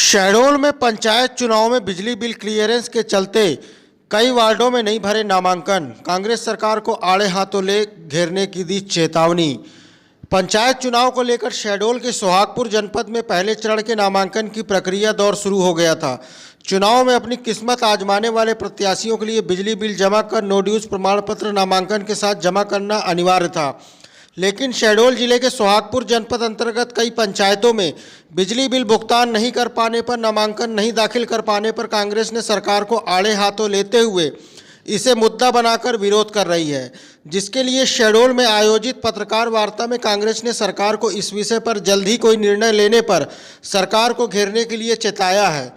शहडोल में पंचायत चुनाव में बिजली बिल क्लियरेंस के चलते कई वार्डों में नहीं भरे नामांकन। कांग्रेस सरकार को आड़े हाथों ले घेरने की दी चेतावनी। पंचायत चुनाव को लेकर शहडोल के सोहागपुर जनपद में पहले चरण के नामांकन की प्रक्रिया दौर शुरू हो गया था। चुनाव में अपनी किस्मत आजमाने वाले प्रत्याशियों के लिए बिजली बिल जमा कर नो ड्यूज प्रमाण पत्र नामांकन के साथ जमा करना अनिवार्य था, लेकिन शहडोल जिले के सोहागपुर जनपद अंतर्गत कई पंचायतों में बिजली बिल भुगतान नहीं कर पाने पर, नामांकन नहीं दाखिल कर पाने पर कांग्रेस ने सरकार को आड़े हाथों लेते हुए इसे मुद्दा बनाकर विरोध कर रही है, जिसके लिए शहडोल में आयोजित पत्रकार वार्ता में कांग्रेस ने सरकार को इस विषय पर जल्द ही कोई निर्णय लेने पर सरकार को घेरने के लिए चेताया है।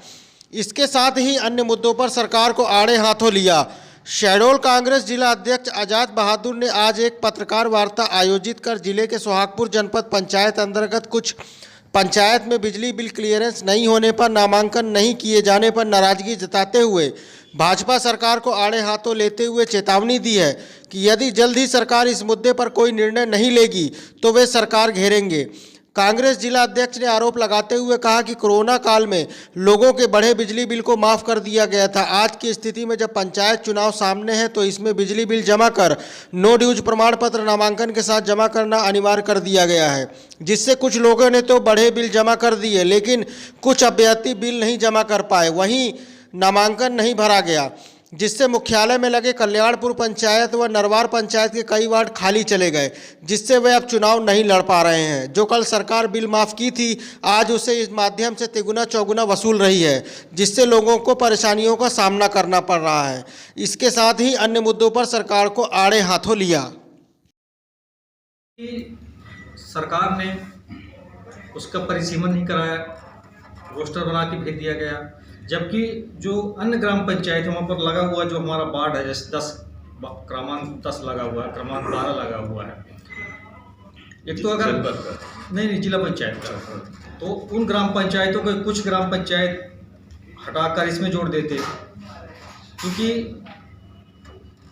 इसके साथ ही अन्य मुद्दों पर सरकार को आड़े हाथों लिया। शहडोल कांग्रेस जिला अध्यक्ष आजाद बहादुर ने आज एक पत्रकार वार्ता आयोजित कर जिले के सोहागपुर जनपद पंचायत अंतर्गत कुछ पंचायत में बिजली बिल क्लियरेंस नहीं होने पर, नामांकन नहीं किए जाने पर नाराजगी जताते हुए भाजपा सरकार को आड़े हाथों लेते हुए चेतावनी दी है कि यदि जल्द ही सरकार इस मुद्दे पर कोई निर्णय नहीं लेगी तो वे सरकार घेरेंगे। कांग्रेस जिला अध्यक्ष ने आरोप लगाते हुए कहा कि कोरोना काल में लोगों के बढ़े बिजली बिल को माफ़ कर दिया गया था। आज की स्थिति में जब पंचायत चुनाव सामने है तो इसमें बिजली बिल जमा कर नो ड्यूज प्रमाण पत्र नामांकन के साथ जमा करना अनिवार्य कर दिया गया है, जिससे कुछ लोगों ने तो बढ़े बिल जमा कर दिए, लेकिन कुछ अभ्यर्थी बिल नहीं जमा कर पाए। वहीं नामांकन नहीं भरा गया, जिससे मुख्यालय में लगे कल्याणपुर पंचायत व नरवार पंचायत के कई वार्ड खाली चले गए, जिससे वे अब चुनाव नहीं लड़ पा रहे हैं। जो कल सरकार बिल माफ़ की थी, आज उसे इस माध्यम से तिगुना चौगुना वसूल रही है, जिससे लोगों को परेशानियों का सामना करना पड़ रहा है। इसके साथ ही अन्य मुद्दों पर सरकार को आड़े हाथों लिया। सरकार ने उसका परिसीमन नहीं कराया, रोस्टर बना के भेज दिया गया, जबकि जो अन्य ग्राम पंचायत है वहाँ पर लगा हुआ जो हमारा वार्ड है, जैसे 10 क्रमांक 10 लगा हुआ है, क्रमांक 12 लगा हुआ है। एक तो अगर नहीं जिला पंचायत का, तो उन ग्राम पंचायतों के कुछ ग्राम पंचायत हटाकर इसमें जोड़ देते, क्योंकि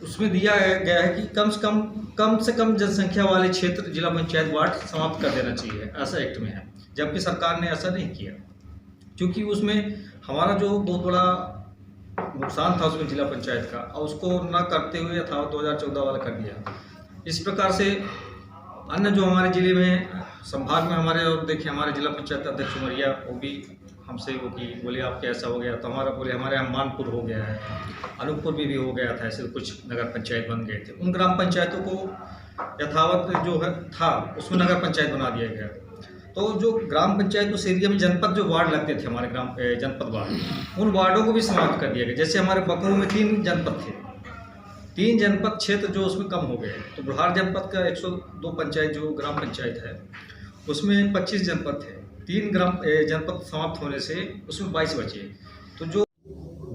उसमें दिया गया है कि कम से कम जनसंख्या वाले क्षेत्र जिला पंचायत वार्ड समाप्त कर देना चाहिए, ऐसा एक्ट में है। जबकि सरकार ने ऐसा नहीं किया, क्योंकि उसमें हमारा जो बहुत बड़ा नुकसान था उसमें जिला पंचायत का, और उसको न करते हुए यथावत 2014 वाला कर दिया। इस प्रकार से अन्य जो हमारे ज़िले में संभाग में हमारे, और देखिए हमारे जिला पंचायत अध्यक्ष उमरिया, वो भी हमसे वो कि बोले आपके ऐसा हो गया, तो हमारा बोले हमारे यहाँ मानपुर हो गया है, अनूपपुर भी हो गया था, ऐसे कुछ नगर पंचायत बन गए थे। उन ग्राम पंचायतों को यथावत जो है था उसमें नगर पंचायत बना दिया गया। तो जो ग्राम पंचायत उस एरिया में जनपद जो वार्ड लगते थे हमारे ग्राम जनपद वार्ड, उन वार्डों को भी समाप्त कर दिया गया। जैसे हमारे बकरू में 3 जनपद थे, 3 जनपद क्षेत्र जो उसमें कम हो गए। तो बुढ़ार जनपद का 102 पंचायत जो ग्राम पंचायत है उसमें 25 जनपद थे, 3 ग्राम जनपद समाप्त होने से उसमें 22 बचे। तो जो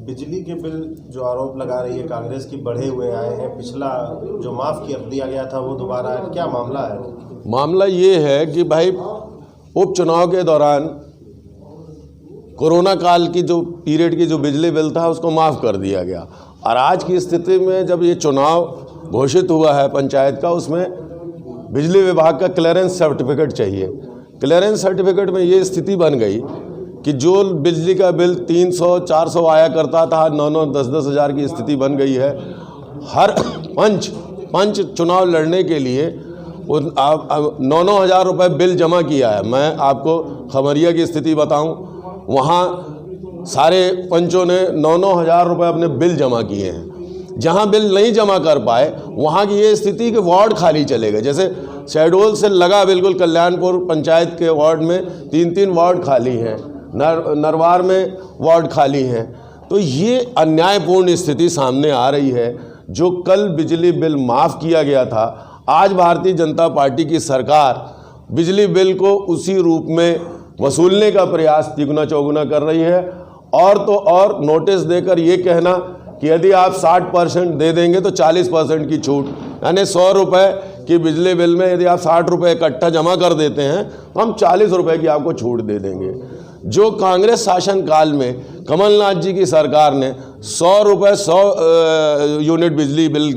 बिजली के बिल जो आरोप लगा रही है कांग्रेस की बढ़े हुए आए हैं, पिछला जो माफ़ कर दिया गया था वो दोबारा है, क्या मामला है? मामला ये है कि भाई उपचुनाव के दौरान कोरोना काल की जो पीरियड की जो बिजली बिल था उसको माफ़ कर दिया गया, और आज की स्थिति में जब ये चुनाव घोषित हुआ है पंचायत का, उसमें बिजली विभाग का क्लियरेंस सर्टिफिकेट चाहिए। क्लियरेंस सर्टिफिकेट में ये स्थिति बन गई कि जो बिजली का बिल 300-400 आया करता था, 9-9, 10-10 हज़ार की स्थिति बन गई है। हर पंच चुनाव लड़ने के लिए 9-9 हज़ार रुपये बिल जमा किया है। मैं आपको खमरिया की स्थिति बताऊं, वहाँ सारे पंचों ने 9-9 हज़ार रुपये अपने बिल जमा किए हैं। जहाँ बिल नहीं जमा कर पाए वहाँ की ये स्थिति कि वार्ड खाली चले गए। जैसे शहडोल से लगा बिल्कुल कल्याणपुर पंचायत के वार्ड में 3-3 वार्ड खाली हैं, नरवार में वार्ड खाली हैं। तो ये अन्यायपूर्ण स्थिति सामने आ रही है। जो कल बिजली बिल माफ़ किया गया था, आज भारतीय जनता पार्टी की सरकार बिजली बिल को उसी रूप में वसूलने का प्रयास तिगुना चौगुना कर रही है। और तो और नोटिस देकर ये कहना कि यदि आप 60% दे देंगे तो 40% की छूट, यानी 100 रुपये की बिजली बिल में यदि आप 60 रुपये इकट्ठा जमा कर देते हैं तो हम 40 रुपये की आपको छूट दे देंगे। जो कांग्रेस शासनकाल में कमलनाथ जी की सरकार ने 100 रुपये 100 यूनिट बिजली बिल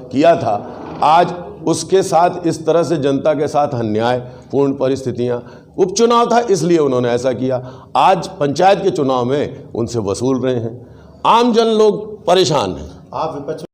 किया था, आज उसके साथ इस तरह से जनता के साथ अन्यायपूर्ण परिस्थितियां, उपचुनाव था इसलिए उन्होंने ऐसा किया। आज पंचायत के चुनाव में उनसे वसूल रहे हैं, आम जन लोग परेशान हैं। आप विपक्ष